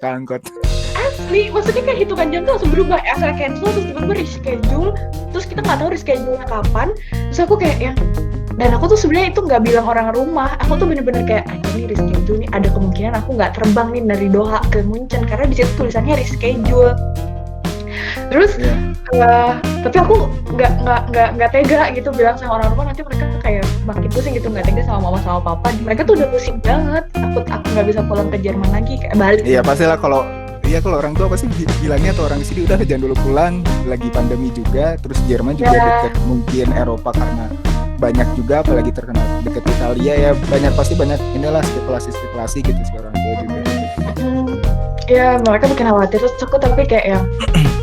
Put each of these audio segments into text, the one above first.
ke angkot. Asli, maksudnya kayak hitungan jam tuh langsung berubah. Asal cancel terus tiba-tiba reschedule, terus kita nggak tahu reschedule-nya kapan. Terus aku kayak yang, dan aku tuh sebenarnya itu nggak bilang orang rumah, aku tuh bener-bener kayak ini reschedule nih, ada kemungkinan aku nggak terbang nih dari Doha ke Munchen karena di situ tulisannya reschedule. Terus tapi aku nggak tega gitu bilang sama orang rumah, nanti mereka kayak makin pusing gitu, nggak tega sama mama sama papa, mereka tuh udah pusing banget, takut aku nggak bisa pulang ke Jerman lagi, kayak balik. Iya pastilah kalau orang tua pasti bilangnya, atau orang sini udah jangan dulu pulang, lagi pandemi juga, terus Jerman juga deket mungkin Eropa karena banyak juga, apalagi terkenal deket Italia ya, pasti banyak inilah spekulasi gitu sekarang tua juga. Ya mereka bikin khawatir, terus aku tapi kayak yang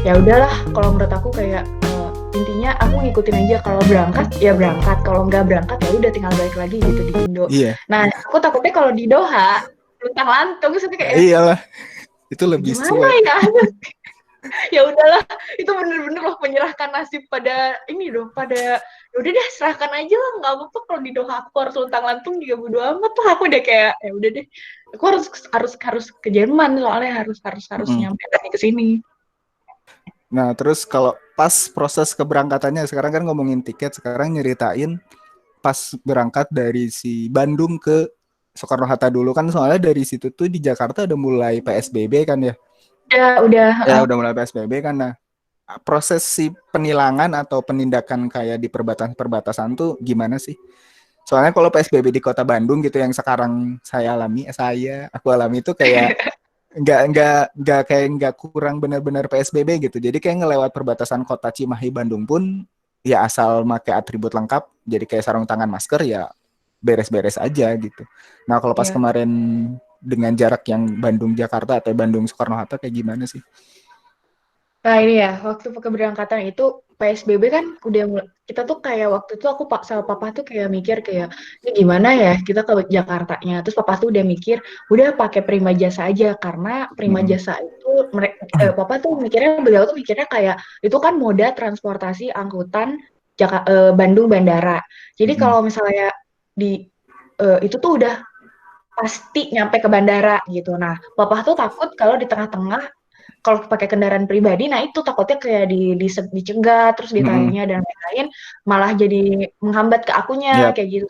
ya udahlah, kalau menurut aku kayak intinya aku ngikutin aja, kalau berangkat ya berangkat, kalau nggak berangkat ya udah tinggal balik lagi gitu di Indo. Iya. Nah aku takutnya kalau di Doha luntang lantung terus kayak iyalah itu lebih gimana ya. Ya udahlah, itu bener-bener loh menyerahkan nasib pada ini dong, pada udah deh serahkan aja lah, nggak apa-apa kalau di Doha aku harus luntang lantung juga bodo amat lah, aku udah kayak ya udah deh, aku harus ke Jerman soalnya harus nyampe lagi ke sini. Nah terus kalau pas proses keberangkatannya, sekarang kan ngomongin tiket, sekarang nyeritain pas berangkat dari si Bandung ke Soekarno-Hatta dulu kan, soalnya dari situ tuh di Jakarta udah mulai PSBB kan ya. Ya udah Udah mulai PSBB kan. Nah proses si penilangan atau penindakan kayak di perbatasan tuh gimana sih? Soalnya kalau PSBB di Kota Bandung gitu yang sekarang aku alami itu kayak nggak kurang benar-benar PSBB gitu. Jadi kayak ngelewat perbatasan Kota Cimahi Bandung pun ya asal pakai atribut lengkap, jadi kayak sarung tangan, masker, ya beres-beres aja gitu. Nah kalau pas kemarin dengan jarak yang Bandung Jakarta atau Bandung Soekarno Hatta kayak gimana sih? Nah ini ya, waktu keberangkatan itu PSBB kan udah kita tuh kayak waktu itu aku sama papa tuh kayak mikir kayak ini gimana ya kita ke Jakartanya. Terus papa tuh udah mikir udah pakai Prima Jasa aja, karena Prima Jasa itu papa tuh mikirnya, beliau tuh mikirnya kayak itu kan moda transportasi angkutan Bandung Bandara. Jadi kalau misalnya di itu tuh udah pasti nyampe ke bandara gitu. Nah, papa tuh takut kalau di tengah-tengah kalau pakai kendaraan pribadi, nah itu takutnya kayak dicegat, terus ditanya dan lain-lain, malah jadi menghambat ke akunya, kayak gitu.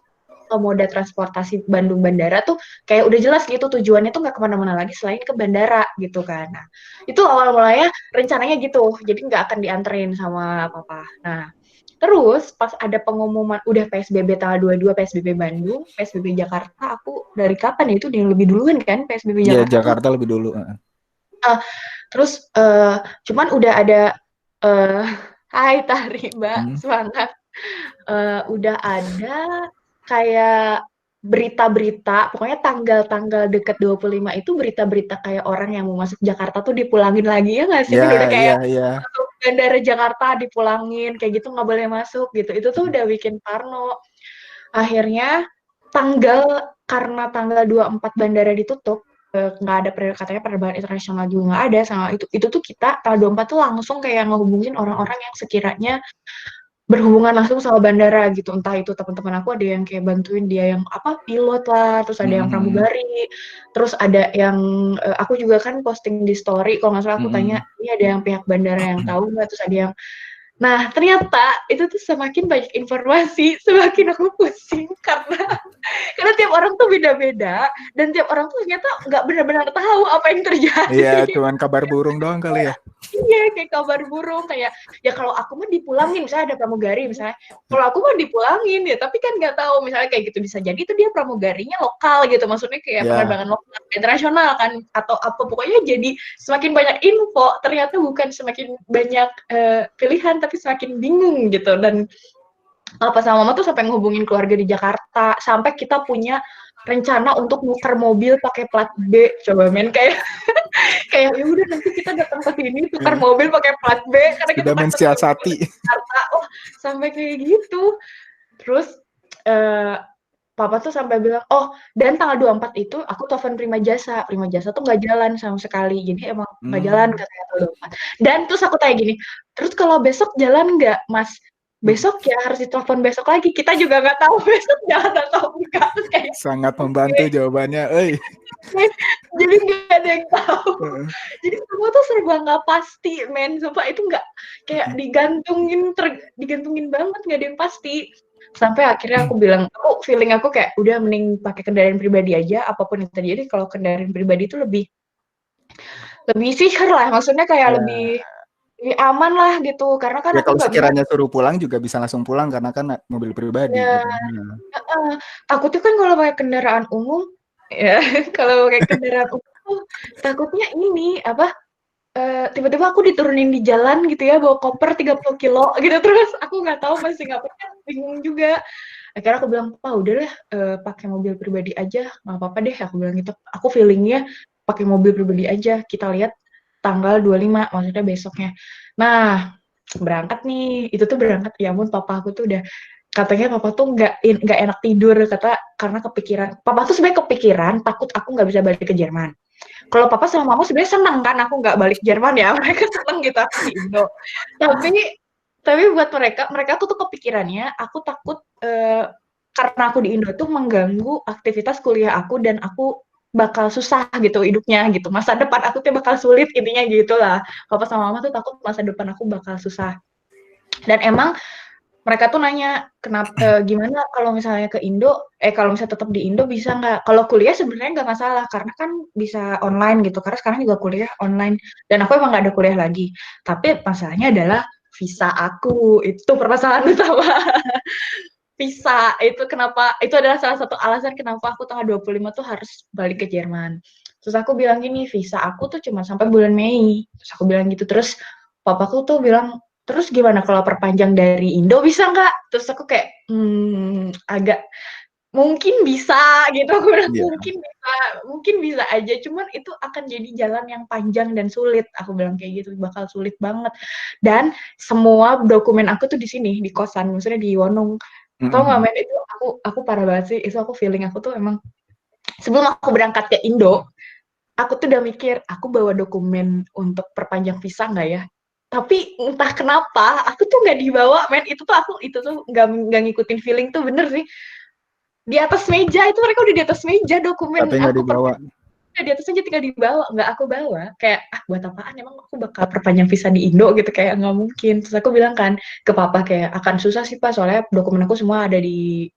Moda transportasi Bandung Bandara tuh kayak udah jelas gitu tujuannya tuh nggak kemana-mana lagi selain ke bandara gitu kan. Nah, itu awal mulanya rencananya gitu, jadi nggak akan dianterin sama papa. Nah, terus pas ada pengumuman udah PSBB tanggal 22, PSBB Bandung, PSBB Jakarta, aku dari kapan ya itu yang lebih duluan kan PSBB Jakarta tuh. Jakarta lebih dulu. Terus cuman udah ada hai Tari Mbak, semangat. Udah ada kayak berita-berita, pokoknya tanggal-tanggal deket 25 itu berita-berita kayak orang yang mau masuk Jakarta tuh dipulangin lagi, ya nggak sih? Kan udah kayak masuk bandara Jakarta dipulangin, kayak gitu nggak boleh masuk gitu. Itu tuh udah bikin parno. Akhirnya karena tanggal 24 bandara ditutup, nggak ada katanya penerbangan internasional juga nggak ada, sama itu tuh kita tanggal 24 tuh langsung kayak ngehubungin orang-orang yang sekiranya berhubungan langsung sama bandara gitu, entah itu teman-teman aku ada yang kayak bantuin dia yang pilot lah, terus ada yang pramugari, terus ada yang aku juga kan posting di story kalau nggak salah, aku tanya ini ada yang pihak bandara yang tahu nggak, terus ada yang nah ternyata itu tuh semakin banyak informasi semakin aku pusing karena tiap orang tuh beda-beda dan tiap orang tuh ternyata nggak benar-benar tahu apa yang terjadi. Iya, cuman kabar burung doang kali ya. Iya, kayak kabar burung, kayak ya kalau aku mah dipulangin, misalnya ada pramugari misalnya, kalau aku mah dipulangin ya, tapi kan nggak tahu misalnya kayak gitu, bisa jadi itu dia pramugarinya lokal gitu, maksudnya kayak penerbangan lokal internasional kan, atau apa, pokoknya jadi semakin banyak info, ternyata bukan semakin banyak pilihan, tapi semakin bingung gitu. Dan apa sama mama tuh sampai ngehubungin keluarga di Jakarta, sampai kita punya rencana untuk nuker mobil pakai plat B, coba men, kayak ya udah nanti kita datang ke sini tukar mobil pakai plat B karena kita sudah mensiasati Jakarta. Sampai kayak gitu. Terus papa tuh sampai bilang, dan tanggal 24 itu aku telepon Prima Jasa tuh nggak jalan sama sekali, jadi emang nggak jalan katanya tanggal 24. Dan terus aku tanya gini, terus kalau besok jalan nggak Mas? besok ya harus ditelepon besok lagi. Kita juga nggak tahu besok jalan atau enggak. Terus kayak sangat membantu jawabannya, jadi nggak ada yang tahu. Jadi semua tuh serba nggak pasti, men. Sumpah itu nggak kayak digantungin banget, nggak ada yang pasti. Sampai akhirnya aku bilang, feeling aku kayak udah mending pakai kendaraan pribadi aja, apapun yang terjadi. Kalau kendaraan pribadi itu lebih secure lah, maksudnya kayak lebih aman lah gitu. Karena kan ya aku kalau nggak bisa. sekiranya suruh pulang juga bisa langsung pulang karena kan mobil pribadi Ya, gitu. takutnya kan kalau pakai kendaraan umum, ya kalau pakai kendaraan umum tuh takutnya ini apa? Tiba-tiba aku diturunin di jalan gitu ya, bawa koper 30 kilo gitu, terus aku nggak tahu mesti ngapain, kan bingung juga. Akhirnya aku bilang, "Pak, udah deh, pakai mobil pribadi aja, nggak apa-apa deh," aku bilang gitu. Aku feeling-nya pakai mobil pribadi aja, kita lihat tanggal 25, maksudnya besoknya. Nah, berangkat nih, itu tuh berangkat, ya ampun papa aku tuh udah katanya papa tuh nggak enak tidur, karena kepikiran. Papa tuh sebenarnya kepikiran, takut aku nggak bisa balik ke Jerman. Kalau papa sama mama sebenarnya seneng kan aku nggak balik Jerman ya, mereka seneng gitu aku di Indo. Tapi buat mereka tuh kepikirannya aku takut karena aku di Indo tuh mengganggu aktivitas kuliah aku dan aku bakal susah gitu hidupnya gitu. Masa depan aku tuh bakal sulit intinya gitulah. Papa sama mama tuh takut masa depan aku bakal susah. Dan emang mereka tuh nanya kenapa gimana kalau misalnya ke Indo, kalau misalnya tetap di Indo bisa nggak? Kalau kuliah sebenarnya nggak masalah karena kan bisa online gitu. Karena sekarang juga kuliah online dan aku emang nggak ada kuliah lagi. Tapi masalahnya adalah visa aku itu permasalahan utama. Visa itu adalah salah satu alasan kenapa aku tanggal 25 tuh harus balik ke Jerman. Terus aku bilang gini, visa aku tuh cuma sampai bulan Mei. Terus aku bilang gitu. Terus papaku tuh bilang, terus gimana kalau perpanjang dari Indo bisa nggak? Terus aku kayak, agak mungkin bisa gitu. Aku bilang Iya. mungkin bisa aja. Cuman itu akan jadi jalan yang panjang dan sulit. Aku bilang kayak gitu, bakal sulit banget. Dan semua dokumen aku tuh di sini, di kosan, maksudnya di Wonong. Tau nggak, men, itu aku parah banget sih. Itu aku feeling aku tuh emang sebelum aku berangkat ke Indo, aku tuh udah mikir aku bawa dokumen untuk perpanjang visa nggak ya? Tapi entah kenapa aku tuh nggak dibawa, men. Itu tuh nggak ngikutin feeling tuh, bener sih. Di atas meja itu mereka udah di atas meja dokumen Tapi nggak aku dibawa. di atas aja tinggal dibawa, nggak aku bawa. Kayak buat apaan emang aku bakal perpanjang visa di Indo gitu, kayak nggak mungkin. Terus aku bilang kan ke papa kayak akan susah sih pak, soalnya dokumen aku semua ada di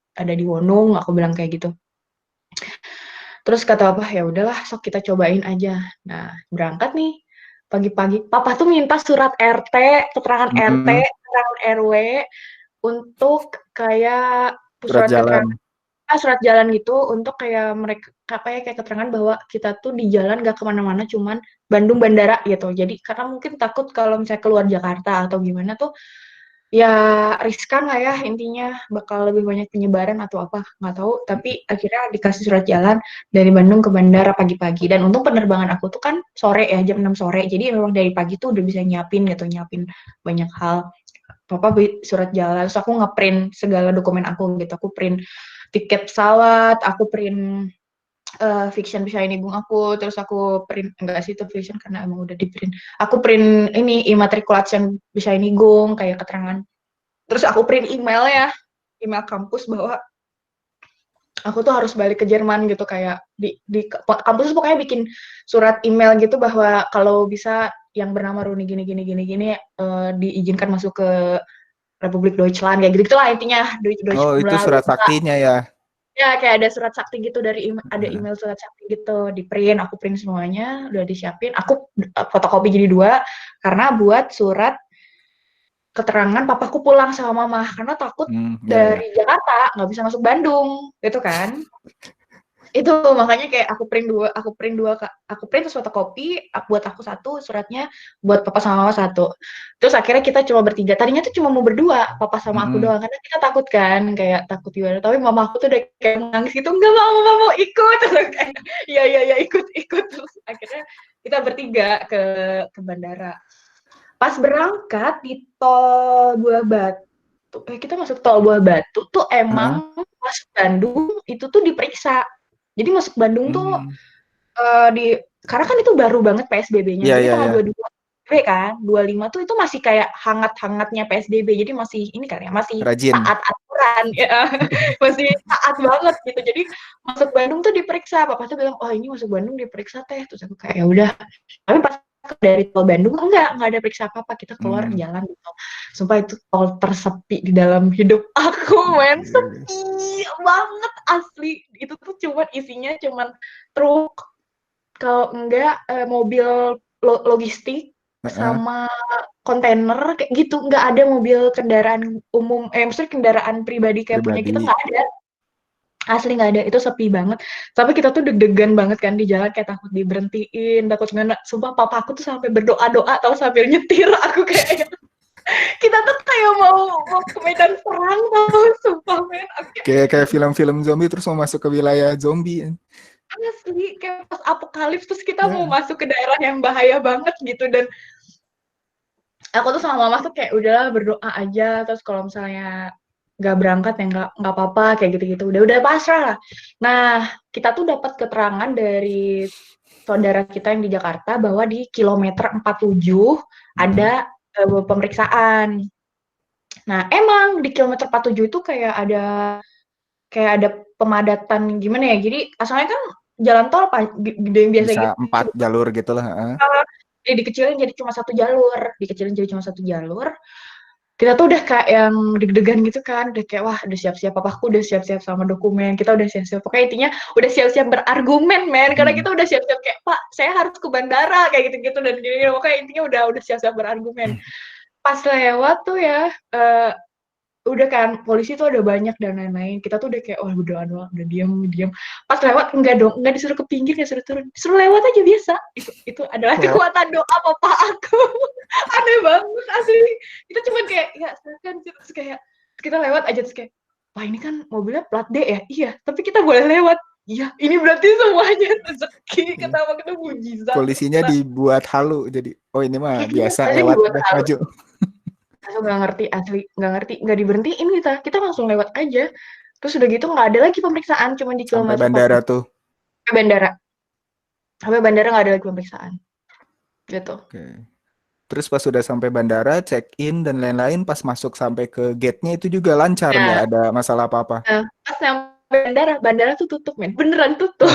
Wonong, aku bilang kayak gitu. Terus kata papa ya udahlah sok kita cobain aja. Nah berangkat nih pagi-pagi, papa tuh minta surat RT, keterangan RT, keterangan RW untuk kayak Surat jalan. surat jalan gitu untuk kayak mereka kayak keterangan bahwa kita tuh di jalan gak kemana-mana, cuman Bandung bandara gitu. Jadi karena mungkin takut kalau misalnya keluar Jakarta atau gimana tuh ya riskan lah ya, intinya bakal lebih banyak penyebaran atau apa nggak tahu. Tapi akhirnya dikasih surat jalan dari Bandung ke bandara pagi-pagi, dan untung penerbangan aku tuh kan sore ya, jam 6 sore, jadi memang dari pagi tuh udah bisa nyiapin banyak hal. Papa beli surat jalan, terus aku ngeprint segala dokumen aku gitu. Aku print tiket pesawat, aku print fiction bisa ini bung aku, terus aku print enggak sih itu fiction karena emang udah di print. Aku print ini immatriculation bisa ini gung kayak keterangan. Terus aku print email kampus bahwa aku tuh harus balik ke Jerman gitu, kayak di kampus pokoknya bikin surat email gitu bahwa kalau bisa yang bernama Runi gini diizinkan masuk ke Republik Deutschland kayak gitu lah intinya. Oh, itu surat saktinya ya. Ya kayak ada surat sakti gitu ada email surat sakti gitu, di print, aku print semuanya, udah disiapin, aku fotokopi jadi 2 karena buat surat keterangan papaku pulang sama mama karena takut Ya. dari Jakarta nggak bisa masuk Bandung gitu kan. Itu makanya kayak aku print terus fotokopi, buat aku 1 suratnya, buat papa sama mama 1. Terus akhirnya kita cuma bertiga, tadinya tuh cuma mau berdua, papa sama aku doang, karena kita takut kan, kayak takut gimana, tapi mama aku tuh udah kayak nangis gitu, "Nggak mau ikut," terus kayak, "Iya, ikut," terus akhirnya kita bertiga ke bandara. Pas berangkat di tol Buah Batu, kita masuk tol Buah Batu tuh emang masuk Bandung itu tuh diperiksa. Jadi masuk Bandung tuh karena kan itu baru banget PSBB-nya. Iya, Jadi iya, tanggal iya. 22 kan, 25 tuh itu masih kayak hangat-hangatnya PSBB, jadi masih ini kan ya, masih Rajin. taat aturan ya, masih taat banget gitu. Jadi masuk Bandung tuh diperiksa, papa tuh bilang, "Oh, ini masuk Bandung diperiksa teh." Terus aku kayak, "Ya udah." Tapi pas dari tol Bandung enggak ada periksa apa-apa, kita keluar jalan di tol. Sumpah itu tol tersepi di dalam hidup aku, men. Sepi banget asli. Itu tuh isinya cuman truk, kalau enggak mobil logistik sama kontainer kayak gitu, nggak ada mobil kendaraan umum, maksudnya kendaraan pribadi kayak punya kita nggak ada. Asli nggak ada, itu sepi banget. Sampai kita tuh deg-degan banget kan di jalan, kayak takut diberhentiin, takut ngena. Sumpah papa aku tuh sampai berdoa-doa tahu sambil nyetir. Aku kayak kita tuh kayak mau ke medan perang tau, sumpah men. Kayak film-film zombie terus mau masuk ke wilayah zombie. Asli kayak pas apokalips terus kita mau masuk ke daerah yang bahaya banget gitu. Dan aku tuh sama mama tuh kayak udahlah berdoa aja, terus kalau misalnya nggak berangkat ya nggak apa-apa kayak gitu-gitu, udah pasrah lah. Nah, kita tuh dapat keterangan dari saudara kita yang di Jakarta bahwa di kilometer 47 ada pemeriksaan. Nah, emang di kilometer 47 itu kayak ada pemadatan gimana ya, jadi asalnya kan jalan tol gede yang biasa Bisa gitu, 4 jalur gitu lah. dikecilin jadi cuma satu jalur. Kita tuh udah kayak yang deg-degan gitu kan, udah kayak wah udah siap-siap, papaku udah siap-siap sama dokumen, kita udah siap-siap, pokoknya intinya udah siap-siap berargumen men, karena kita udah siap-siap kayak, "Pak, saya harus ke bandara," kayak gitu-gitu dan gini-gini, pokoknya intinya udah siap-siap berargumen. Pas lewat tuh ya, udah kan polisi tuh ada banyak dan lain-lain, kita tuh udah kayak wah udah diam. Pas lewat enggak dong, enggak disuruh ke pinggir, enggak suruh turun, disuruh lewat aja biasa. Itu adalah kekuatan doa papa aku. Aneh banget asli. Kita cuma kayak ya silakan, terus kayak kita lewat aja terus kayak, wah ini kan mobilnya plat D ya, iya, tapi kita boleh lewat. Iya, ini berarti semuanya rezeki, ketawa kita mujizat. Polisinya dibuat halu, jadi oh ini mah biasa Pasti lewat dibuat udah halu. maju. Aku nggak ngerti, asli nggak ngerti, nggak diberhentiin kita langsung lewat aja. Terus udah gitu nggak ada lagi pemeriksaan, cuma di Sampai kilometer 40. bandara tuh. Sampai bandara nggak ada lagi pemeriksaan, gitu. Oke. Terus pas sudah sampai bandara, check in dan lain-lain, pas masuk sampai ke gate-nya itu juga lancar, nggak ada masalah apa-apa. Pas sampai bandara tuh tutup men, beneran tutup.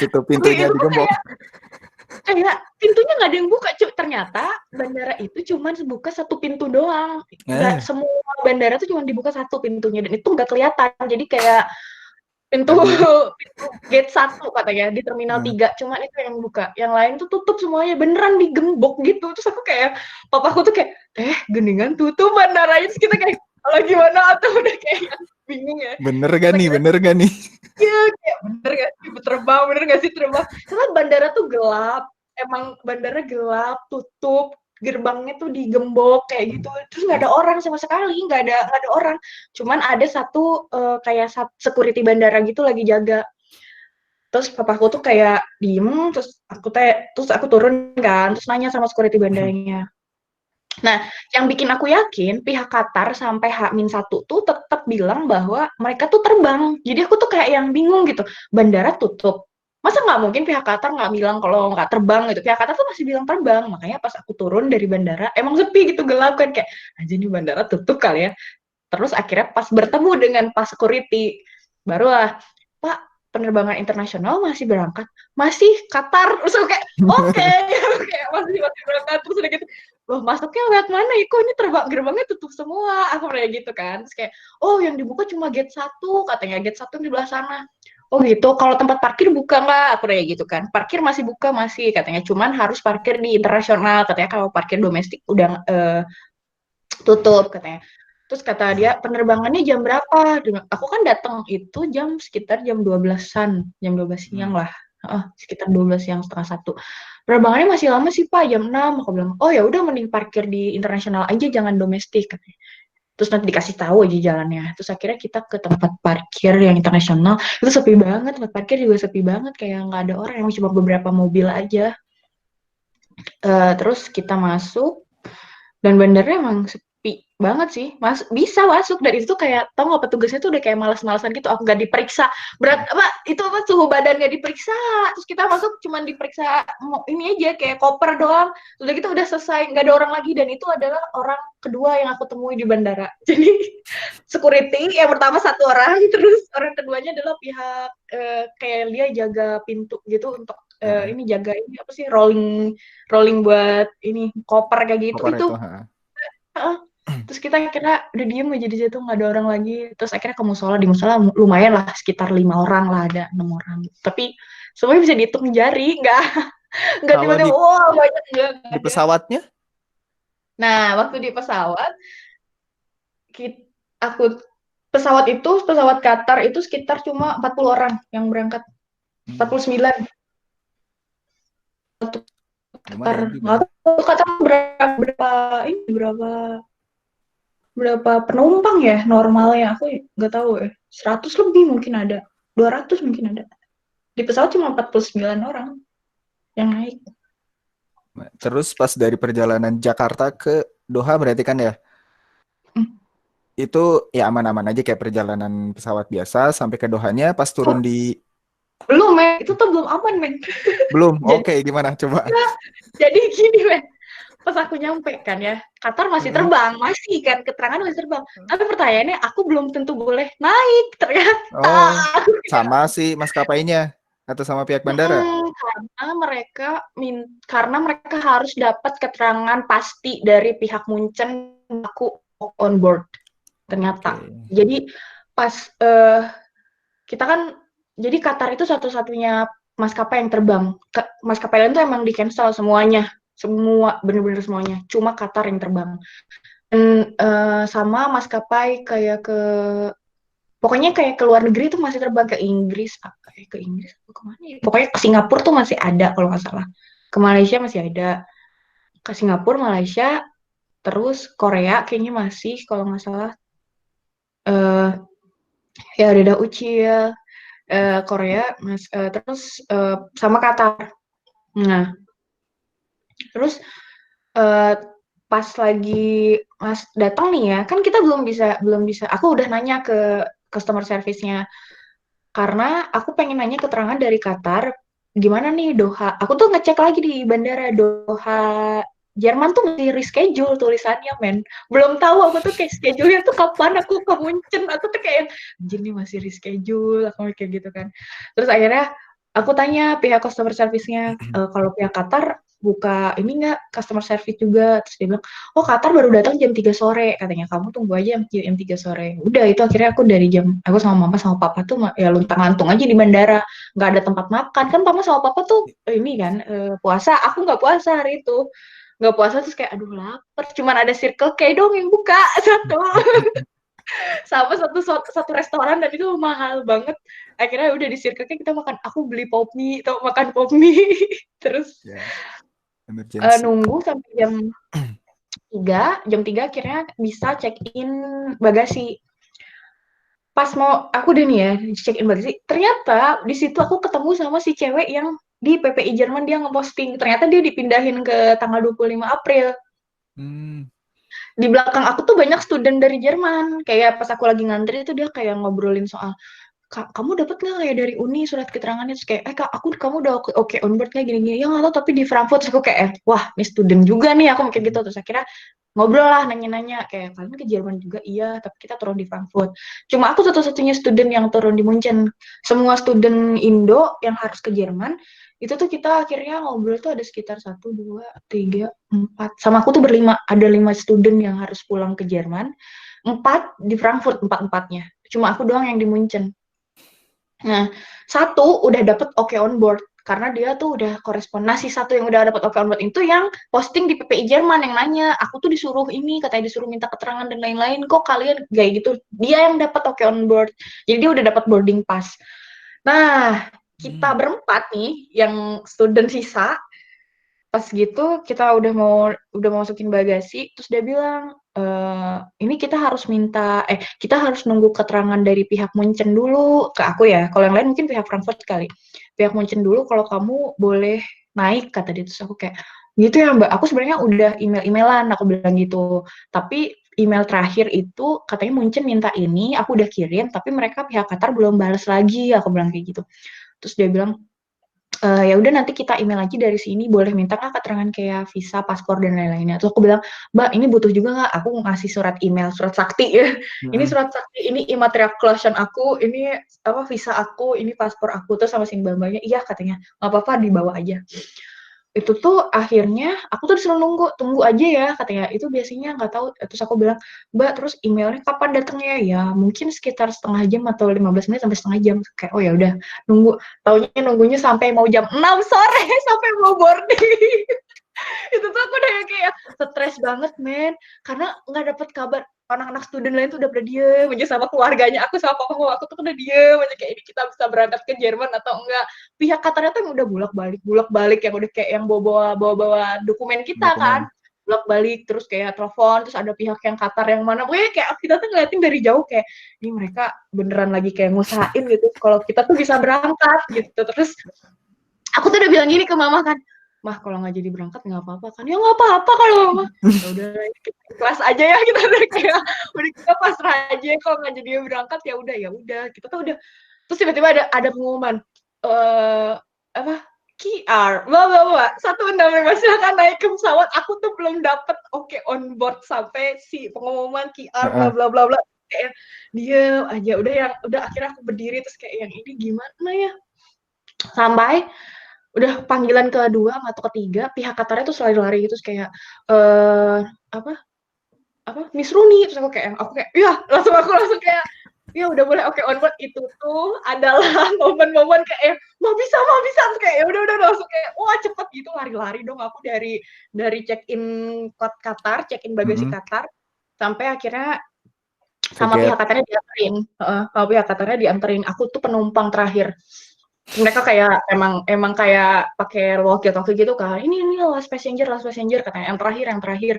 Tutup pintunya digembok. Kayak pintunya nggak ada yang buka, ternyata bandara itu cuma buka satu pintu doang. Nggak semua bandara tuh cuma dibuka satu pintunya, dan itu nggak kelihatan. Jadi kayak pintu gate 1 katanya di terminal 3, cuma itu yang buka. Yang lain tuh tutup semuanya, beneran digembok gitu. Terus aku kayak, papaku tuh kayak, geningan tutup bandaranya. Terus kita kayak, kalau gimana, atau udah kayak bingung ya. Bener gak nih? Iya, kayak bener gak sih terbang. Karena bandara tuh gelap, emang bandara gelap, tutup, gerbangnya tuh digembok kayak gitu. Terus nggak ada orang sama sekali, nggak ada orang. Cuman ada satu kayak security bandara gitu lagi jaga. Terus papaku tuh kayak diem, terus aku turun kan, terus nanya sama security bandaranya. Nah, yang bikin aku yakin pihak Qatar sampai H-1 tuh tetap bilang bahwa mereka tuh terbang. Jadi aku tuh kayak yang bingung gitu, bandara tutup. Masa nggak mungkin pihak Qatar nggak bilang kalau nggak terbang gitu. Pihak Qatar tuh masih bilang terbang. Makanya pas aku turun dari bandara, emang sepi gitu, gelap kan. Kayak, aja nih bandara tutup kali ya. Terus akhirnya pas bertemu dengan pas security, barulah, Pak, penerbangan internasional masih berangkat? Masih, Qatar. Terus aku kayak, oke. Kayak masih berangkat. Terus udah gitu, loh masuknya lewat mana ya, kok ini gerbangnya tutup semua, aku kayak gitu kan. Terus kayak, oh yang dibuka cuma gate 1, katanya gate 1 di belah sana. Oh gitu, kalau tempat parkir buka nggak, aku kayak gitu kan. Parkir masih buka, masih katanya, cuman harus parkir di internasional, katanya kalau parkir domestik udah tutup katanya. Terus kata dia, penerbangannya jam berapa? Aku kan datang itu sekitar jam 12-an, jam 12 siang lah. Sekitar 12 siang, setengah 1. Penerbangannya masih lama sih Pak, jam 6. Aku bilang, oh ya udah mending parkir di internasional aja, jangan domestik katanya. Terus nanti dikasih tahu aja jalannya. Terus akhirnya kita ke tempat parkir yang internasional, itu sepi banget, tempat parkir juga sepi banget, kayak nggak ada orang, emang cuma beberapa mobil aja. Terus kita masuk, dan bandarnya emang sepi banget sih, bisa masuk. Dan itu kayak, tau nggak, petugasnya tuh udah kayak malas-malasan gitu, aku nggak diperiksa berat apa itu apa suhu badan nggak diperiksa, terus kita masuk cuman diperiksa ini aja kayak koper doang, udah gitu udah selesai, nggak ada orang lagi. Dan itu adalah orang kedua yang aku temui di bandara. Jadi security yang pertama satu orang, terus orang keduanya adalah pihak kayak dia jaga pintu gitu untuk ini jaga ini apa sih, rolling buat ini koper kayak gitu. Koper Itu itu, terus kita kira udah diem aja di situ, nggak ada orang lagi. Terus akhirnya ke musola, di musola lumayan lah, sekitar 5 orang lah, ada 6 orang. Tapi semuanya bisa dihitung jari, nggak Kalau tiba-tiba wah banyak, nggak di ada. pesawatnya? Nah waktu di pesawat, aku pesawat Qatar itu sekitar cuma 40 orang yang berangkat, 49. Qatar Lumayan juga nggak ya. tahu Qatar berapa ini berapa penumpang ya normalnya, aku nggak tahu ya, 100 lebih mungkin ada, 200 mungkin ada. Di pesawat cuma 49 orang yang naik. Terus pas dari perjalanan Jakarta ke Doha berarti kan ya, Hmm. itu ya aman-aman aja kayak perjalanan pesawat biasa sampai ke Dohanya pas turun Oh, di... belum men, itu tuh belum aman men. Belum, Jadi, oke gimana coba? jadi gini men, pas aku nyampe kan ya, Qatar masih terbang, masih kan, keterangan masih terbang. Tapi pertanyaannya, aku belum tentu boleh naik, ternyata. Oh, Aku sama sih maskapainya atau sama pihak bandara? karena mereka harus dapat keterangan pasti dari pihak Munchen aku on board Oke. ternyata. Jadi pas kita kan, jadi Qatar itu satu-satunya maskapai yang terbang. Maskapai lain tuh emang di cancel semuanya, semua bener-bener semuanya. Cuma Qatar yang terbang. Dan sama maskapai kayak pokoknya kayak ke luar negeri tuh masih terbang, ke Inggris, ke Inggris atau kemana ya? Pokoknya ke Singapura tuh masih ada kalau nggak salah. Ke Malaysia masih ada. Ke Singapura, Malaysia, terus Korea kayaknya masih kalau nggak salah. Ya udah Ucil, Korea, terus sama Qatar. Nah, terus uh, pas lagi Mas datang nih ya, kan kita belum bisa. Aku udah nanya ke customer service-nya karena aku pengen nanya keterangan dari Qatar, gimana nih Doha. Aku tuh ngecek lagi di bandara Doha Jerman tuh masih reschedule tulisannya men. Belum tahu aku tuh kayak schedule-nya tuh kapan aku ke Munchen. Aku tuh kayak anjir nih masih reschedule, aku kayak gitu kan. Terus akhirnya aku tanya pihak customer service-nya, kalau pihak Qatar buka ini nggak customer service juga. Terus dia bilang, oh Qatar baru datang jam 3 sore katanya, kamu tunggu aja jam 3 sore. Udah itu akhirnya aku sama mama sama papa tuh ya luntang-lantung aja di bandara, nggak ada tempat makan kan. Mama sama papa tuh ini kan puasa, aku nggak puasa hari itu, nggak puasa. Terus kayak aduh lapar, cuman ada Circle K dong yang buka satu sama satu restoran, dan itu mahal banget. Akhirnya udah di Circle K kita makan, aku beli pop mie atau makan pop mie terus Ya, emergency. nunggu sampai jam 3 akhirnya bisa check in bagasi. Pas mau aku udah nih ya check in bagasi, ternyata di situ aku ketemu sama si cewek yang di PPI Jerman, dia ngeposting ternyata dia dipindahin ke tanggal 25 April. Hmm. Di belakang aku tuh banyak student dari Jerman, kayak pas aku lagi ngantri itu dia kayak ngobrolin soal, Kak, kamu dapat nggak kayak dari Uni surat keterangannya? Terus kayak, Kak, kamu udah oke on board nggak gini-gini? Ya nggak tahu, tapi di Frankfurt. Terus aku kayak, wah, ini student juga nih, aku mikir gitu. Terus akhirnya ngobrol lah, nanya-nanya, kayak kalian ke Jerman juga? Iya, tapi kita turun di Frankfurt. Cuma aku satu-satunya student yang turun di Munchen. Semua student Indo yang harus ke Jerman, itu tuh kita akhirnya ngobrol tuh ada sekitar 1, 2, 3, 4. Sama aku tuh berlima, ada 5 student yang harus pulang ke Jerman, 4 di Frankfurt, 4-4-nya. Cuma aku doang yang di Munchen. Nah, satu udah dapet oke on board karena dia tuh udah korespon. Nah, si satu yang udah dapet oke on board itu yang posting di PPI Jerman yang nanya, aku tuh disuruh ini, katanya disuruh minta keterangan dan lain-lain, kok kalian kayak gitu. Dia yang dapet oke on board. Jadi dia udah dapet boarding pass. Nah, kita berempat nih yang student sisa, pas gitu kita udah masukin bagasi, terus dia bilang ini kita harus nunggu keterangan dari pihak Munchen dulu ke aku ya, kalau yang lain mungkin pihak Frankfurt kali, pihak Munchen dulu kalau kamu boleh naik kata dia. Terus aku kayak gitu ya mbak, aku sebenarnya udah emailan aku bilang gitu, tapi email terakhir itu katanya Munchen minta ini, aku udah kirim, tapi mereka pihak Qatar belum balas lagi, aku bilang kayak gitu. Terus dia bilang, ya udah nanti kita email aja dari sini, boleh minta nggak keterangan kayak visa, paspor dan lain-lainnya. Terus aku bilang, Mbak ini butuh juga nggak? Aku ngasih surat email, surat sakti ya. Ini surat sakti, ini immatriculation aku, ini apa visa aku, ini paspor aku. Terus sama si mbak-mbaknya, iya katanya, nggak apa-apa dibawa aja. Itu tuh akhirnya aku tuh disuruh nunggu, tunggu aja ya katanya. Itu biasanya nggak tahu. Terus aku bilang, Mbak, terus emailnya kapan datangnya? Ya mungkin sekitar setengah jam atau 15 menit sampai setengah jam. Kayak oh ya udah nunggu. Taunya nunggunya sampai mau jam 6 sore sampai mau boarding. Itu tuh aku udah kayak stres banget men, karena nggak dapet kabar. Anak-anak student lain tuh udah pada diem aja sama keluarganya aku, sama papa aku tuh udah diem aja kayak ini kita bisa berangkat ke Jerman atau enggak. Pihak Qatarnya tuh udah bolak-balik yang udah kayak yang bawa dokumen kita kan, Dokumen. bolak-balik terus kayak telepon, terus ada pihak yang Qatar yang mana, pokoknya kayak kita tuh ngeliatin dari jauh kayak ini mereka beneran lagi kayak ngusahain gitu kalau kita tuh bisa berangkat gitu. Terus aku tuh udah bilang gini ke mama kan, Mah kalau nggak jadi berangkat nggak apa-apa kan? Ya nggak apa-apa kalau mama. Ya udah kelas aja ya kita udah kayak udah kita pasrah aja kalau nggak jadi berangkat ya udah kita tuh udah. Terus tiba-tiba ada pengumuman apa QR, bawa satu namanya silakan naik ke pesawat. Aku tuh belum dapet oke on board sampai si pengumuman QR bla bla bla bla. Kayak dia aja udah akhirnya aku berdiri terus kayak yang ini gimana ya, sampai udah panggilan kedua atau ketiga pihak Qatarnya tuh selalu lari gitu kayak apa Miss Rooney, terus aku kayak iya langsung kayak ya udah boleh oke on board. Itu tuh adalah momen-momen kayak mau bisa terus kayak ya udah langsung kayak wah cepet gitu lari-lari dong aku dari check in Qatar, check in bagasi Qatar sampai akhirnya sama pihak Qatarnya dianterin, sama pihak Qatarnya dianterin. Aku tuh penumpang terakhir. Mereka kayak emang kayak pakai walkie-talkie gitu kan. Ini last passenger katanya. Yang terakhir.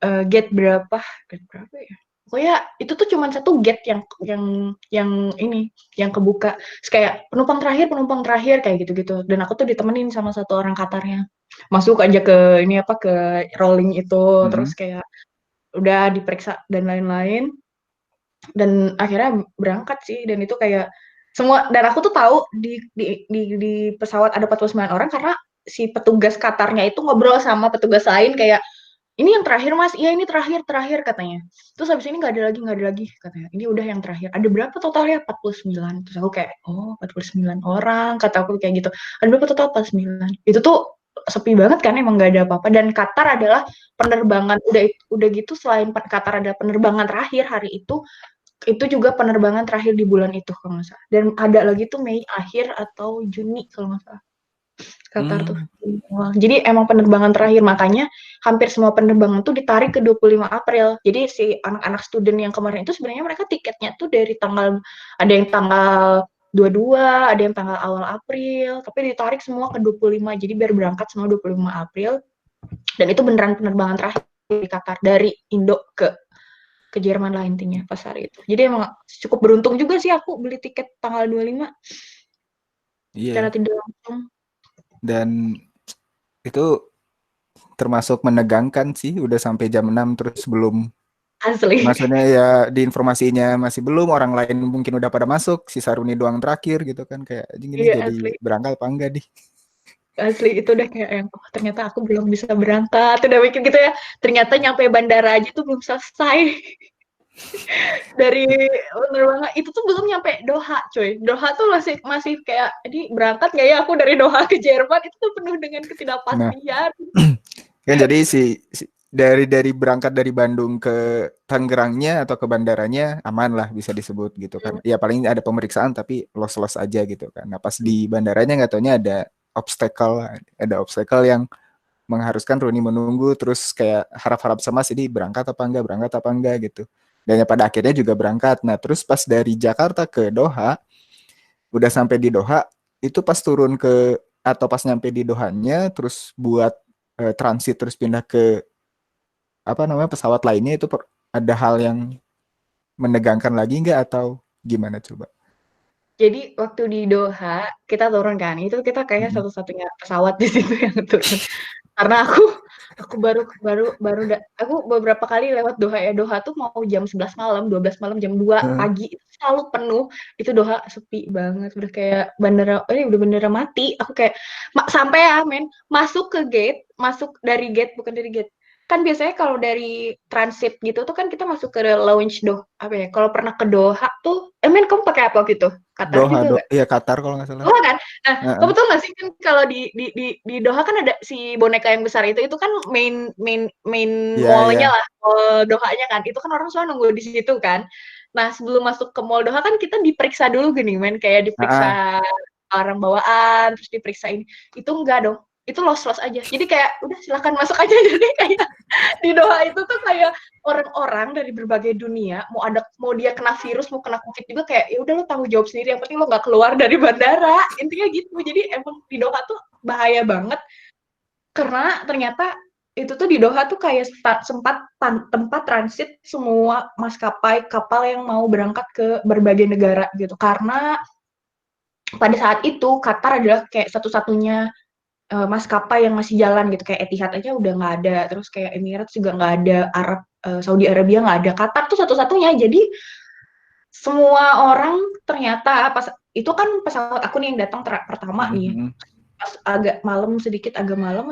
Gate berapa ya? Pokoknya itu tuh cuma satu gate yang ini yang kebuka. Terus kayak penumpang terakhir kayak gitu-gitu. Dan aku tuh ditemenin sama satu orang Qatarnya. Masuk aja ke ini apa ke rolling itu, terus kayak udah diperiksa dan lain-lain. Dan akhirnya berangkat sih, dan itu kayak semua, dan aku tuh tahu di pesawat ada 49 orang karena si petugas Qatarnya itu ngobrol sama petugas lain kayak ini yang terakhir mas, iya ini terakhir katanya. Terus habis ini nggak ada lagi katanya. Ini udah yang terakhir. Ada berapa totalnya? 49. Terus aku kayak, oh 49 orang, kata aku kayak gitu. Ada berapa total? 49. Itu tuh sepi banget kan, emang nggak ada apa-apa. Dan Qatar adalah penerbangan, udah gitu selain Qatar ada penerbangan terakhir hari itu juga penerbangan terakhir di bulan itu kalau nggak salah. Dan ada lagi tuh Mei akhir atau Juni kalau nggak salah. Qatar tuh. Jadi emang penerbangan terakhir, makanya hampir semua penerbangan tuh ditarik ke 25 April. Jadi si anak-anak student yang kemarin itu sebenarnya mereka tiketnya tuh dari tanggal, ada yang tanggal 22, ada yang tanggal awal April, tapi ditarik semua ke 25. Jadi biar berangkat semua 25 April. Dan itu beneran penerbangan terakhir di Qatar dari Indo ke Jerman lah intinya pas hari itu. Jadi emang cukup beruntung juga sih aku beli tiket tanggal 25. Secara tidak langsung. Dan itu termasuk menegangkan sih, udah sampai jam 6 terus belum. Asli. Maksudnya ya di informasinya masih belum, orang lain mungkin udah pada masuk, si Saruni doang terakhir gitu kan, kayak gini Iya, jadi asli. berangkat apa enggak nih? Asli itu udah kayak yang oh, ternyata aku belum bisa berangkat, udah mikir gitu ya. Ternyata nyampe bandara aja tuh belum selesai. Dari penerbangan itu tuh belum nyampe Doha, coy. Doha tuh masih kayak ini berangkat nggak ya aku dari Doha ke Jerman, itu tuh penuh dengan ketidakpastian. Kan jadi dari berangkat dari Bandung ke Tangerangnya atau ke bandaranya aman lah bisa disebut gitu kan. Ya paling ada pemeriksaan tapi los aja gitu kan. Nah pas di bandaranya nggak taunya ada obstacle yang mengharuskan Rooney menunggu, terus kayak harap-harap cemas jadi berangkat apa enggak gitu. Dan ya pada akhirnya juga berangkat. Nah terus pas dari Jakarta ke Doha, udah sampai di Doha, itu pas turun ke atau pas nyampe di Dohanya terus buat transit terus pindah ke pesawat lainnya, itu ada hal yang menegangkan lagi nggak atau gimana coba? Jadi waktu di Doha kita turun kan, itu kita kayaknya satu-satunya pesawat di situ yang turun. Karena Aku aku beberapa kali lewat Doha ya. Doha tuh mau jam 11 malam, 12 malam, jam 2 pagi itu selalu penuh. Itu Doha sepi banget. Udah kayak bandara, udah bandara mati. Aku kayak sampai ya men, masuk dari gate, bukan dari gate. Kan biasanya kalau dari transit gitu tuh kan kita masuk ke lounge apa ya? Kalau pernah ke Doha tuh, men kamu pakai apa gitu? Qatar Doha, juga nggak? iya Qatar kalau nggak salah. Doha kan? Nah, Heeh. kamu tuh nggak sih kan kalau di Doha kan ada si boneka yang besar itu kan main Iya, iya. mallnya lah, mall Dohanya kan. Itu kan orang semua nunggu di situ kan. Nah, sebelum masuk ke mall Doha kan kita diperiksa dulu gini, men, kayak Heeh. diperiksa barang bawaan, terus diperiksa ini. Itu enggak dong. Itu los-los aja. Jadi kayak udah silakan masuk aja. Jadi kayak di Doha itu tuh kayak orang-orang dari berbagai dunia, mau dia kena virus, mau kena covid juga kayak ya udah lo tanggung jawab sendiri, yang penting lo nggak keluar dari bandara, intinya gitu. Jadi emang di Doha tuh bahaya banget karena ternyata itu tuh di Doha tuh kayak sempat tempat transit semua maskapai kapal yang mau berangkat ke berbagai negara gitu, karena pada saat itu Qatar adalah kayak satu-satunya maskapai yang masih jalan gitu, kayak Etihad aja udah nggak ada, terus kayak Emirates juga nggak ada, Saudi Arabia nggak ada, Qatar tuh satu-satunya. Jadi semua orang ternyata pas itu kan pesawat aku nih yang datang pertama nih, Mhm. pas agak malam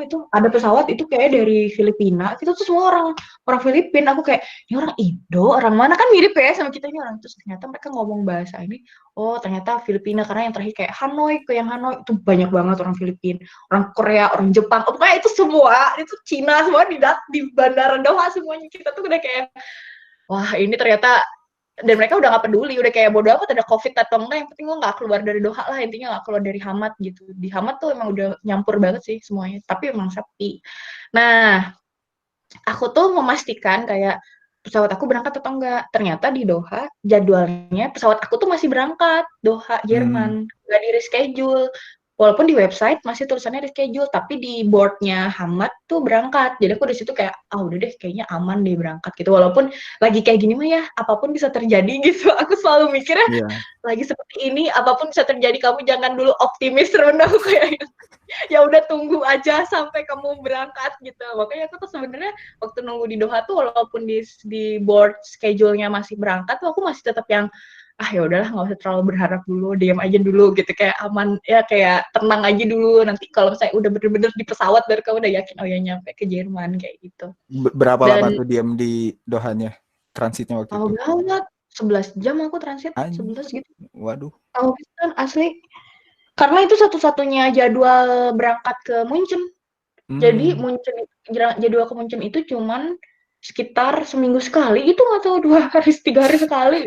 itu ada pesawat itu kayak dari Filipina, kita tuh semua orang Filipina, aku kayak ini orang Indo, orang mana, kan mirip ya sama kita ini orang, terus ternyata mereka ngomong bahasa ini, oh ternyata Filipina, karena yang terakhir kayak Hanoi, ke yang Hanoi itu banyak banget orang Filipina, orang Korea, orang Jepang, oh, pokoknya itu semua, itu Cina semua di bandara Doha semuanya. Kita tuh udah kayak wah ini ternyata, dan mereka udah nggak peduli, udah kayak bodo amat ada covid atau enggak, yang penting lo nggak keluar dari Doha lah, intinya nggak keluar dari Hamad gitu. Di Hamad tuh emang udah nyampur banget sih semuanya, tapi emang sepi. Nah, aku tuh memastikan kayak pesawat aku berangkat atau enggak. Ternyata di Doha jadwalnya pesawat aku tuh masih berangkat Doha Hmm. Jerman, nggak di reschedule. Walaupun di website masih tulisannya reschedule, tapi di boardnya Hamad tuh berangkat. Jadi aku di situ kayak, udah deh, kayaknya aman deh berangkat gitu. Walaupun lagi kayak gini mah ya, apapun bisa terjadi gitu. Aku selalu mikirnya, Iya. lagi seperti ini, apapun bisa terjadi. Kamu jangan dulu optimis rendah kayak ya udah tunggu aja sampai kamu berangkat gitu. Makanya aku tuh sebenarnya waktu nunggu di Doha tuh walaupun di board schedule-nya masih berangkat tuh aku masih tetap yang ya udahlah nggak usah terlalu berharap dulu, diam aja dulu gitu, kayak aman ya, kayak tenang aja dulu, nanti kalau saya udah bener-bener di pesawat baru kamu udah yakin oh ya nyampe ke Jerman kayak gitu. Berapa lama Dan tuh diam di Dohanya? Transitnya waktu lama itu? banget, 11 jam aku transit, An 11 gitu. Waduh. Tahu kan asli, karena itu satu-satunya jadwal berangkat ke Munchen. Jadi Hmm. jadwal ke Munchen itu cuman sekitar seminggu sekali, itu nggak tahu 2 hari, 3 hari sekali.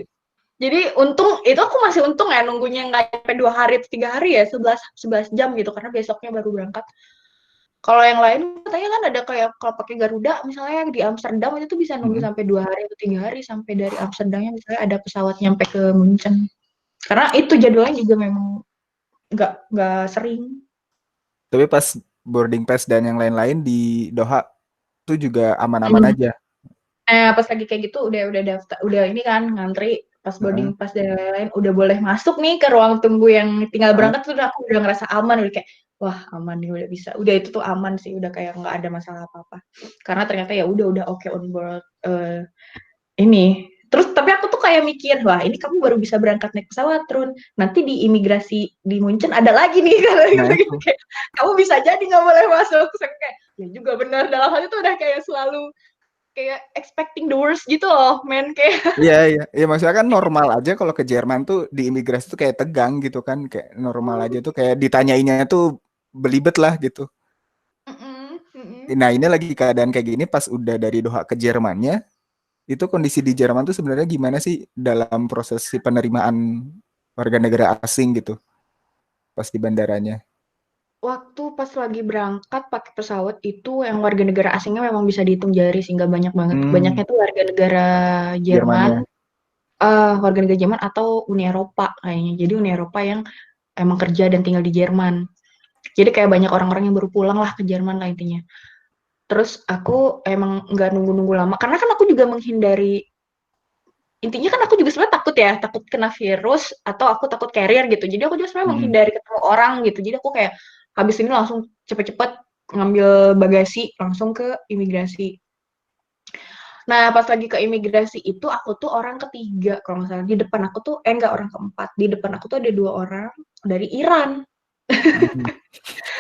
Jadi itu aku masih untung ya nunggunya nggak sampai 2 hari atau 3 hari ya, 11 jam gitu, karena besoknya baru berangkat. Kalau yang lain katanya kan ada kayak kalau pakai Garuda misalnya di Amsterdam itu tuh bisa nunggu Mhm. sampai 2 hari atau 3 hari sampai dari Amsterdamnya misalnya ada pesawat nyampe ke Munchen. Karena itu jadwalnya juga memang nggak sering. Tapi pas boarding pass dan yang lain-lain di Doha tuh juga aman-aman Hmm. aja? Pas lagi kayak gitu udah daftar, udah ini kan ngantri, pas Heeh. boarding pass dan lain-lain, udah boleh masuk nih ke ruang tunggu yang tinggal Heeh. berangkat tuh aku udah ngerasa aman, udah kayak wah aman nih, udah bisa. Udah itu tuh aman sih, udah kayak nggak ada masalah apa-apa. Karena ternyata ya udah oke on board ini. Terus tapi aku tuh kayak mikir, wah ini kamu baru bisa berangkat naik pesawat, Run. Nanti di imigrasi di Munchen ada lagi nih kalau Nah gitu, itu. kayak kamu bisa jadi nggak boleh masuk. Terus aku kayak ya juga benar, dalam hal itu udah kayak selalu kayak expecting the worst gitu loh, men, kayak Iya, iya. Ya maksudnya kan normal aja kalau ke Jerman tuh di imigrasi tuh kayak tegang gitu kan, kayak normal aja tuh kayak ditanyainnya tuh belibet lah gitu. mhm mhm. Nah, ini lagi keadaan kayak gini pas udah dari Doha ke Jermannya, itu kondisi di Jerman tuh sebenarnya gimana sih dalam proses si penerimaan warga negara asing gitu pas di bandaranya? Waktu pas lagi berangkat pakai pesawat itu yang warga negara asingnya memang bisa dihitung jari sih, nggak banyak banget. Hmm, Banyaknya tuh warga negara Jerman, Jermannya. warga negara Jerman atau Uni Eropa kayaknya. Jadi Uni Eropa yang emang kerja dan tinggal di Jerman. Jadi kayak banyak orang-orang yang baru pulang lah ke Jerman lah intinya. Terus aku emang nggak nunggu-nunggu lama, karena kan aku juga menghindari, intinya kan aku juga sebenarnya takut ya, takut kena virus atau aku takut carrier gitu. Jadi aku juga sebenarnya Mm-mm. menghindari ketemu orang gitu. Jadi aku kayak habis ini langsung cepet-cepet ngambil bagasi langsung ke imigrasi. Nah, pas lagi ke imigrasi itu aku tuh orang ketiga kalau nggak salah. Di depan aku tuh enggak, orang keempat. Di depan aku tuh ada 2 orang dari Iran.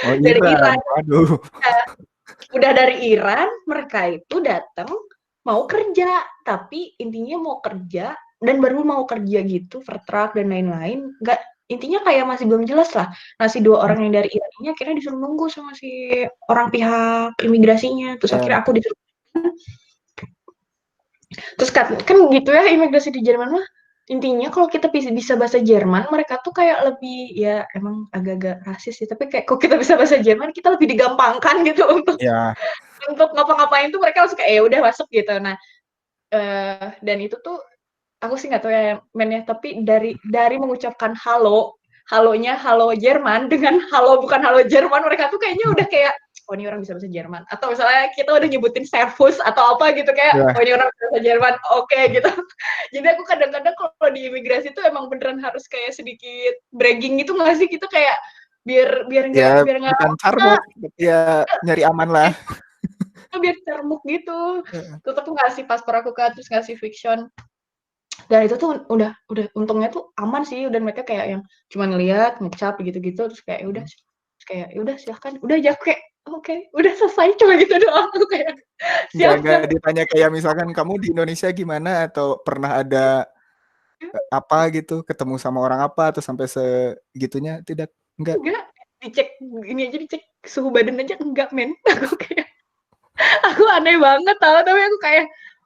Oh Dari Iran, Iran. waduh. Nah, udah dari Iran, mereka itu datang mau kerja, tapi intinya mau kerja dan baru mau kerja gitu, vertrag dan lain-lain. Nggak, intinya kayak masih belum jelas lah. Nah, si 2 orang yang dari Iran ini akhirnya disuruh nunggu sama si orang pihak imigrasinya. Terus Ya, akhirnya aku disuruh, terus kan gitu ya imigrasi di Jerman mah. Intinya kalau kita bisa bahasa Jerman, mereka tuh kayak lebih, ya emang agak-agak rasis sih, tapi kayak kalau kita bisa bahasa Jerman, kita lebih digampangkan gitu ya, untuk ngapa-ngapain tuh mereka langsung kayak ya udah masuk gitu. Nah, dan itu tuh aku sih nggak tahu ya men ya, tapi dari mengucapkan halo, halonya halo Jerman dengan halo bukan halo Jerman, mereka tuh kayaknya udah kayak, oh ini orang bisa bahasa Jerman. Atau misalnya kita udah nyebutin servus atau apa gitu kayak, oh ya, ini orang bisa bahasa Jerman, oke gitu. Jadi aku kadang-kadang kalau di imigrasi tuh emang beneran harus kayak sedikit bragging gitu nggak sih, kita kayak biar ya biar nggak bukan carmuk, ya nyari aman lah. biar cermuk gitu. Ya. Terus aku ngasih paspor aku kan, terus ngasih fiction. Dan itu tuh udah untungnya tuh aman sih, dan mereka kayak yang cuma ngeliat, ngecap gitu-gitu, terus kayak udah, terus kayak ya udah silahkan, udah aja kayak oke, udah selesai cuma gitu doang. Aku kayak siap Nggak siap. ditanya kayak misalkan kamu di Indonesia gimana atau pernah ada apa gitu, ketemu sama orang apa atau sampai segitunya tidak, enggak. Enggak, dicek ini aja, dicek suhu badan aja enggak men. Aku kayak aku aneh banget tau, tapi aku kayak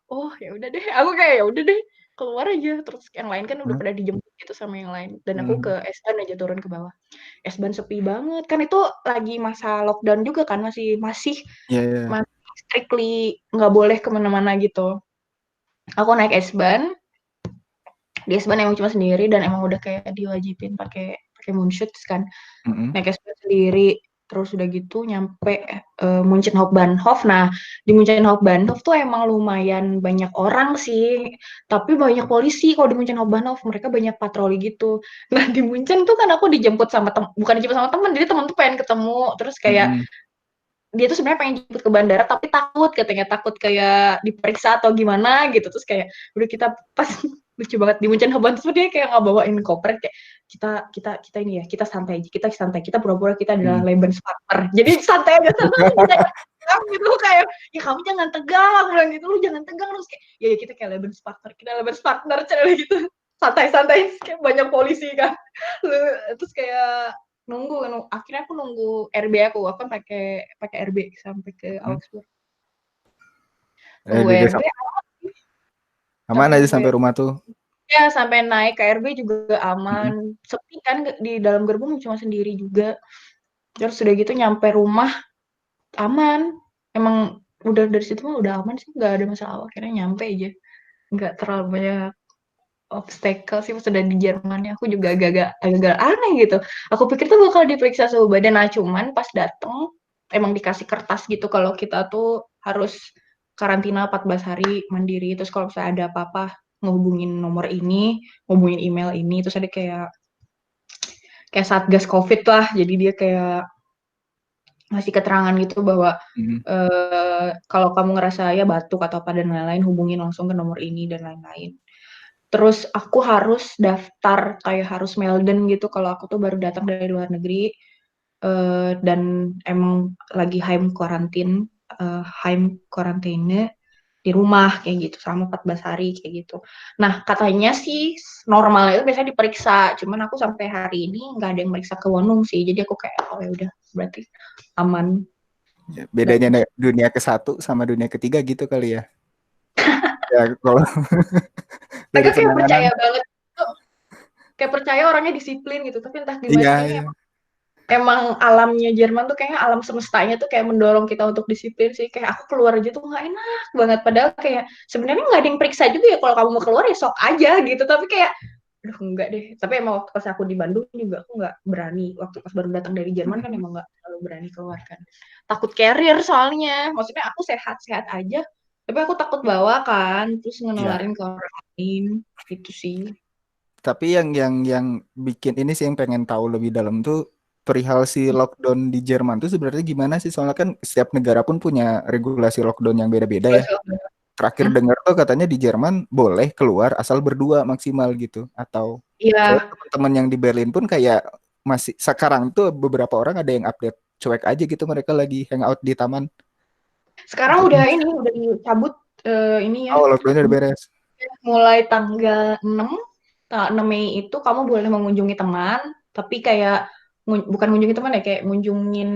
oh ya udah deh, aku kayak ya udah deh keluar aja. Terus yang lain kan udah Hmm. pada dijemput gitu sama yang lain, dan aku Hmm. ke S-Bahn aja turun ke bawah. S-Bahn sepi banget kan, itu lagi masa lockdown juga kan, masih masih Ya, ya. masih strictly nggak boleh kemana-mana gitu. Aku naik S-Bahn, di S-Bahn emang cuma sendiri dan emang udah kayak diwajibin pakai pakai moonshoots kan. Mm-mm. Naik S-Bahn sendiri, terus udah gitu nyampe Munchen Hauptbahnhof. Nah, di Munchen Hauptbahnhof tuh emang lumayan banyak orang sih, tapi banyak polisi kalau di Munchen Hauptbahnhof, mereka banyak patroli gitu. Nah, di Munchen tuh kan aku dijemput sama bukan dijemput sama temen, jadi temen tuh pengen ketemu, terus kayak Mm-mm. dia tuh sebenarnya pengen jemput ke bandara tapi takut, katanya takut kayak diperiksa atau gimana gitu. Terus kayak udah kita pas lucu banget di Munchen Haban, terus dia kayak nggak bawain koper, kayak kita ini ya, kita santai aja, kita santai, kita pura-pura kita adalah Mm. Lebenspartner, jadi santai aja, santai kita tegang gitu kayak, ya kamu jangan tegang, bilang gitu, lu jangan tegang, terus kayak ya, ya kita kayak Lebenspartner, kita Lebenspartner cewek gitu, santai-santai, kayak banyak polisi kan. Terus kayak akhirnya aku nunggu RB, aku kan pakai pakai RB sampai ke Mm. Augsburg, nunggu Jadi RB aman sampai aja sampai sampai rumah tuh. ya sampai naik ke RB juga Mm-mm. aman, sepi kan di dalam gerbong cuma sendiri juga. Terus udah gitu nyampe rumah aman, emang udah dari situ mah udah aman sih, nggak ada masalah, akhirnya nyampe aja, nggak terlalu banyak obstacle sih pas udah di Jerman ya. Aku juga agak-agak aneh gitu. Aku pikir tuh bakal diperiksa suhu badan, nah cuman pas dateng emang dikasih kertas gitu kalau kita tuh harus karantina 14 hari mandiri. Terus kalau misalnya ada apa-apa ngehubungin nomor ini, ngehubungin email ini, terus ada kayak kayak Satgas Covid lah. Jadi dia kayak ngasih keterangan gitu bahwa Mm. kalau kamu ngerasa ya batuk atau apa dan lain-lain, hubungin langsung ke nomor ini dan lain-lain. Terus aku harus daftar, kayak harus melden gitu kalau aku tuh baru datang dari luar negeri, dan emang lagi heim quarantine di rumah kayak gitu selama 14 hari kayak gitu. Nah, katanya sih normalnya itu biasanya diperiksa, cuman aku sampai hari ini nggak ada yang meriksa ke Wonung sih. Jadi aku kayak oh ya udah berarti aman. Ya, bedanya Dan dunia ke-1 sama dunia ketiga gitu kali ya. Ya kalau dari mereka kayak penanganan, percaya banget tuh, kayak percaya orangnya disiplin gitu, tapi entah gimana iya, kayaknya iya. emang alamnya Jerman tuh kayaknya alam semestanya tuh kayak mendorong kita untuk disiplin sih. Kayak aku keluar aja tuh nggak enak banget. Padahal kayak sebenarnya nggak ada yang periksa juga ya, kalau kamu mau keluar ya sok aja gitu. Tapi kayak, aduh enggak deh. Tapi emang waktu pas aku di Bandung juga aku nggak berani. Waktu pas baru datang dari Jerman kan emang nggak terlalu berani keluar kan. Takut carrier soalnya. Maksudnya aku sehat-sehat aja. Tapi aku takut bawa kan. Terus Iya. ngenularin ke orang lain. Itu sih. Tapi yang bikin ini sih yang pengen tahu lebih dalam tuh perihal si lockdown di Jerman tuh sebenarnya gimana sih? Soalnya kan setiap negara pun punya regulasi lockdown yang beda-beda ya. Terakhir Hmm, dengar tuh katanya di Jerman boleh keluar asal berdua maksimal gitu. Atau soalnya iya, teman-teman yang di Berlin pun kayak masih sekarang tuh beberapa orang ada yang update cuek aja gitu mereka lagi hangout di taman. sekarang Jadi, udah ini udah dicabut ini ya. oh lockdownnya udah beres. Mulai tanggal 6 Mei itu kamu boleh mengunjungi teman, tapi kayak bukan mengunjungi teman ya, kayak ngunjungin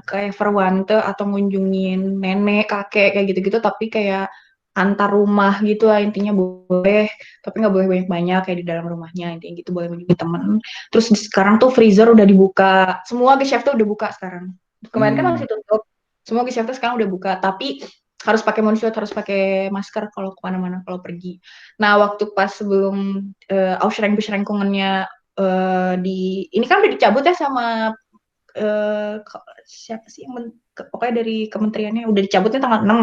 kayak verwante atau ngunjungin nenek, kakek kayak gitu-gitu, tapi kayak antar rumah gitu lah intinya boleh, tapi nggak boleh banyak-banyak kayak di dalam rumahnya intinya gitu boleh mengunjungi teman. Terus sekarang tuh freezer udah dibuka, semua geschäft tuh udah buka sekarang. Kemarin kan Hmm. masih tutup, semua geschäft tuh sekarang udah buka, tapi harus pakai mundshut, harus pakai masker kalau kemana-mana kalau pergi. Nah, waktu pas sebelum Ausschreibungsbeschränkungen-nya ini kan udah dicabut ya sama siapa sih pokoknya dari kementeriannya udah dicabutnya tanggal 6.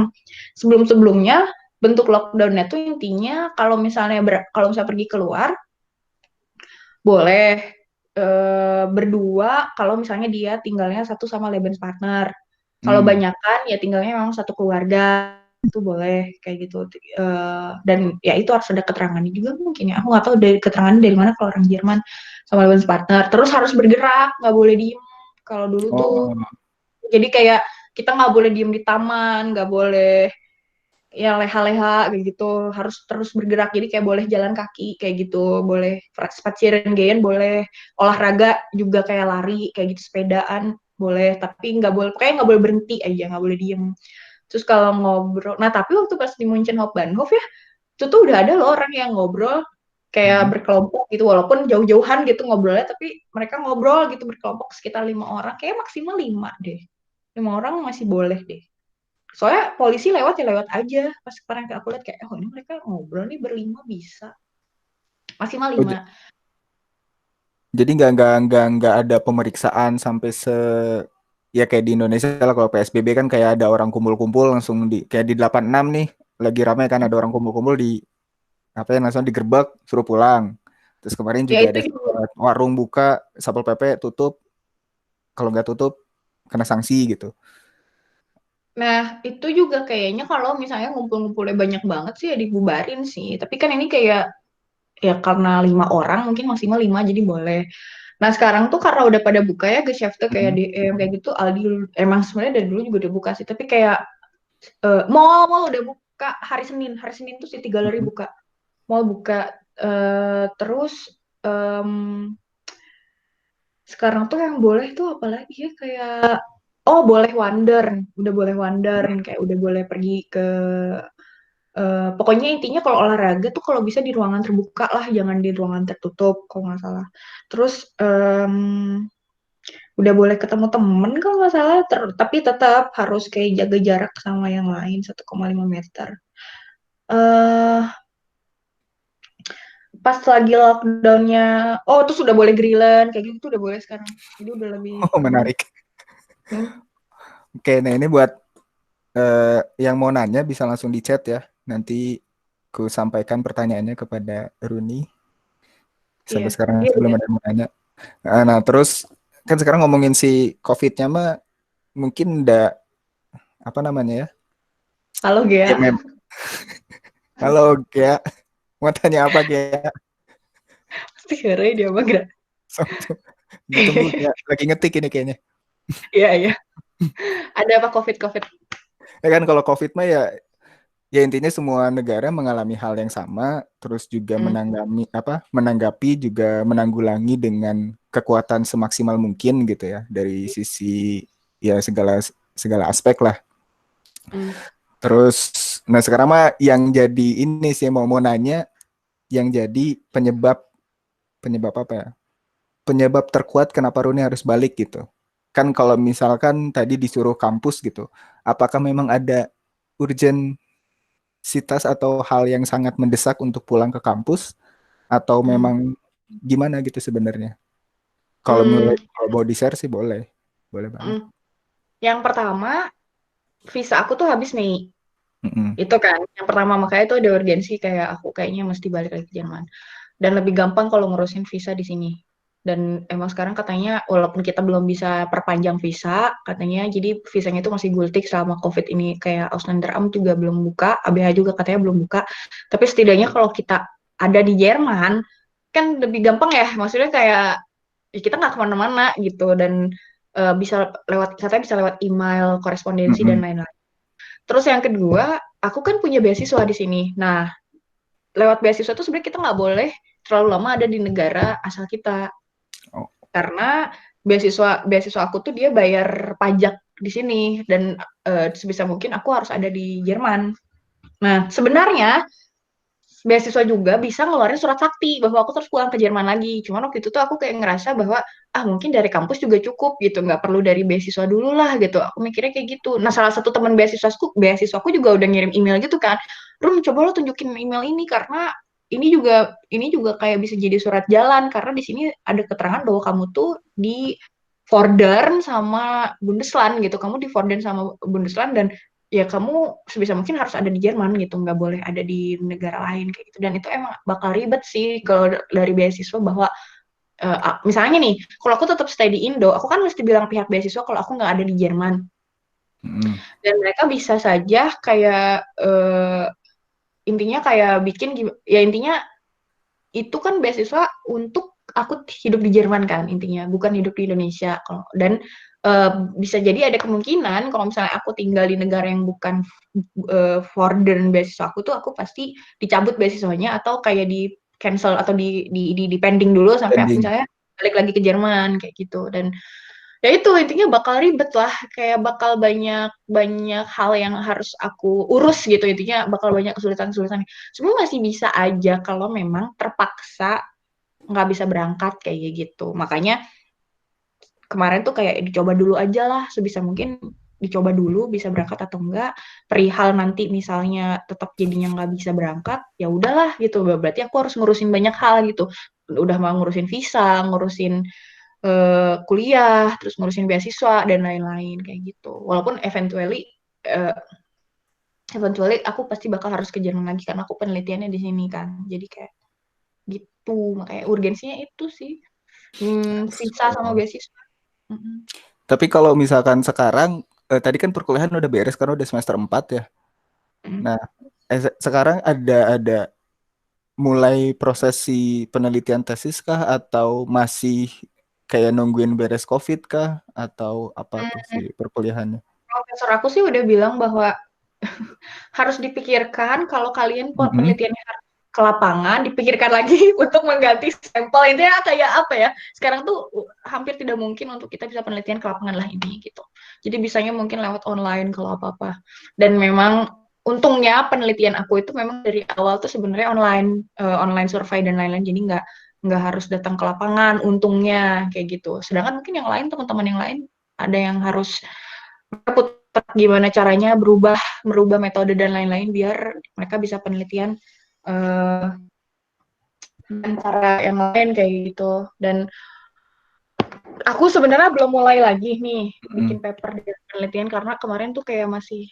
Sebelum-sebelumnya bentuk lockdown-nya tuh intinya kalau misalnya pergi keluar boleh berdua kalau misalnya dia tinggalnya satu sama Lebenspartner. Kalau Hmm. banyakan ya tinggalnya memang satu keluarga itu boleh kayak gitu. Dan ya itu harus ada keterangannya juga mungkin ya. Aku nggak tahu dari keterangannya dari mana kalau orang Jerman sama Lebenspartner. Terus harus bergerak, nggak boleh diem. Kalau dulu tuh Oh. jadi kayak kita nggak boleh diem di taman, nggak boleh ya leha-leha kayak gitu, harus terus bergerak, jadi kayak boleh jalan kaki kayak gitu, boleh spazieren gehen, boleh olahraga juga kayak lari kayak gitu, sepedaan boleh, tapi nggak boleh kayak nggak boleh berhenti aja, nggak boleh diem. Terus kalau ngobrol, nah tapi waktu pas di Munchen Hauptbahnhof ya itu tuh udah ada loh orang yang ngobrol kayak Hmm. berkelompok gitu, walaupun jauh-jauhan gitu ngobrolnya, tapi mereka ngobrol gitu berkelompok sekitar 5 orang, kayak maksimal 5 deh, 5 orang masih boleh deh. Soalnya polisi lewat ya lewat aja. Pas kemarin aku lihat kayak, oh ini mereka ngobrol nih berlima bisa. Maksimal Oh, 5. jadi nggak ada pemeriksaan sampai ya kayak di Indonesia lah kalau PSBB kan kayak ada orang kumpul-kumpul langsung kayak di 86 nih lagi ramai kan ada orang kumpul-kumpul di apa ya langsung digerebek suruh pulang. Terus kemarin Ya juga itu ada juga. warung buka Satpol PP tutup kalau nggak tutup kena sanksi gitu. Nah, itu juga kayaknya kalau misalnya ngumpul-ngumpulnya banyak banget sih ya dibubarin sih. Tapi kan ini kayak ya karena 5 orang mungkin maksimal 5 jadi boleh. Nah sekarang tuh karena udah pada buka ya Geschäfte kayak Hmm. DM kayak gitu Aldi emang sebenarnya dari dulu juga udah buka sih. Tapi kayak mall udah buka hari Senin tuh City Gallery Hmm. buka, mall buka. Terus em, sekarang tuh yang boleh tuh apalagi ya kayak oh boleh wander, udah boleh wander kayak udah boleh pergi ke pokoknya intinya kalau olahraga tuh kalau bisa di ruangan terbuka lah, jangan di ruangan tertutup kalau nggak salah. Terus udah boleh ketemu temen kalau nggak salah, tapi tetap harus kayak jaga jarak sama yang lain 1,5 meter. eh Pas lagi lockdownnya, oh tuh sudah boleh grillen kayak gitu tuh udah boleh sekarang. Jadi udah lebih Oh aman. menarik. Hmm. Oke, nah ini buat yang mau nanya bisa langsung di chat ya. Nanti ku sampaikan pertanyaannya kepada Runi. Iya, Sampai sekarang iya sebelum boleh. ada yang mau nanya. Nah, terus kan sekarang ngomongin si COVID-nya mah mungkin udah apa namanya ya? Halo Ya Gea. halo Gea, mau tanya apa Gea? Pasti keren dia mah gerak. Ditunggu Gea, lagi ngetik ini kayaknya. Iya, iya. Ada apa COVID-COVID? Ya kan kalau COVID mah ya intinya semua negara mengalami hal yang sama, terus juga Hmm. menanggapi juga menanggulangi dengan kekuatan semaksimal mungkin gitu ya dari sisi ya segala segala aspek lah. Hmm. Terus nah sekarang mah yang jadi ini sih mau nanya yang jadi penyebab penyebab apa ya? Penyebab terkuat kenapa Rooney harus balik gitu. Kan kalau misalkan tadi disuruh kampus gitu, apakah memang ada urgensitas atau hal yang sangat mendesak untuk pulang ke kampus atau Hmm. memang gimana gitu sebenarnya? Kalau Hmm. mulai kalau mau di-share sih boleh. Boleh banget. Hmm. Yang pertama, visa aku tuh habis Mei. Mm-mm. Itu kan, yang pertama makanya itu ada urgensi kayak aku kayaknya mesti balik lagi ke Jerman. Dan lebih gampang kalau ngurusin visa di sini. Dan emang sekarang katanya walaupun kita belum bisa perpanjang visa, katanya jadi visanya itu masih gultik selama COVID ini. Kayak Ausländeramt juga belum buka, ABH juga katanya belum buka. Tapi setidaknya kalau kita ada di Jerman, kan lebih gampang ya. Maksudnya kayak ya kita nggak kemana-mana gitu. Dan bisa lewat, katanya bisa lewat email, korespondensi, dan lain-lain. Terus yang kedua, aku kan punya beasiswa di sini. Nah, lewat beasiswa itu sebenarnya kita nggak boleh terlalu lama ada di negara asal kita. Karena beasiswa aku tuh dia bayar pajak di sini dan sebisa mungkin aku harus ada di Jerman. Nah, sebenarnya beasiswa juga bisa ngeluarin surat sakti bahwa aku terus pulang ke Jerman lagi. Cuman waktu itu tuh aku kayak ngerasa bahwa mungkin dari kampus juga cukup gitu, nggak perlu dari beasiswa dulu lah gitu. Aku mikirnya kayak gitu. Nah, salah satu teman beasiswaku juga udah ngirim email gitu kan. Rum, coba lo tunjukin email ini karena ini juga kayak bisa jadi surat jalan karena di sini ada keterangan bahwa kamu tuh di Fordern sama Bundesland gitu. Kamu di Fordern sama Bundesland dan ya kamu sebisa mungkin harus ada di Jerman gitu, nggak boleh ada di negara lain kayak gitu. Dan itu emang bakal ribet sih kalau dari beasiswa bahwa misalnya nih, kalau aku tetap stay di Indo, aku kan mesti bilang pihak beasiswa kalau aku nggak ada di Jerman. Dan mereka bisa saja kayak intinya kayak bikin ya intinya itu kan beasiswa untuk aku hidup di Jerman kan intinya, bukan hidup di Indonesia. Dan bisa jadi ada kemungkinan kalau misalnya aku tinggal di negara yang bukan foreign beasiswa aku tuh aku pasti dicabut beasiswanya atau kayak di cancel atau di pending dulu sampai aku misalnya balik lagi ke Jerman kayak gitu. Dan ya itu intinya bakal ribet lah, kayak bakal banyak hal yang harus aku urus gitu, intinya bakal banyak kesulitan-kesulitan. Semua masih bisa aja kalau memang terpaksa nggak bisa berangkat kayak gitu. Makanya kemarin tuh kayak dicoba dulu aja lah, sebisa mungkin dicoba dulu bisa berangkat atau enggak. Perihal nanti misalnya tetap jadinya nggak bisa berangkat, ya udahlah gitu. Berarti aku harus ngurusin banyak hal gitu. Udah mau ngurusin visa, ngurusin kuliah, terus ngurusin beasiswa dan lain-lain kayak gitu. Walaupun eventually aku pasti bakal harus ke Jerman lagi karena aku penelitiannya di sini kan. Jadi kayak gitu, makanya urgensinya itu sih. Visa sama beasiswa. Tapi kalau misalkan sekarang, tadi kan perkuliahan udah beres karena udah semester 4 ya. Nah, sekarang ada mulai prosesi penelitian tesis kah atau masih kayak nungguin beres COVID kah atau apa tuh si perkuliahannya? Profesor aku sih udah bilang bahwa harus dipikirkan kalau kalian penelitiannya ke lapangan, dipikirkan lagi untuk mengganti sampel. Intinya kayak apa ya? Sekarang tuh hampir tidak mungkin untuk kita bisa penelitian ke lapangan lah intinya gitu. Jadi bisanya mungkin lewat online kalau apa-apa. Dan memang untungnya penelitian aku itu memang dari awal tuh sebenarnya online survei dan lain-lain. Jadi nggak harus datang ke lapangan. Untungnya kayak gitu. Sedangkan mungkin yang lain teman-teman yang lain ada yang harus putar gimana caranya merubah metode dan lain-lain biar mereka bisa penelitian dan cara yang lain kayak gitu. Dan aku sebenarnya belum mulai lagi nih bikin paper di penelitian karena kemarin tuh kayak masih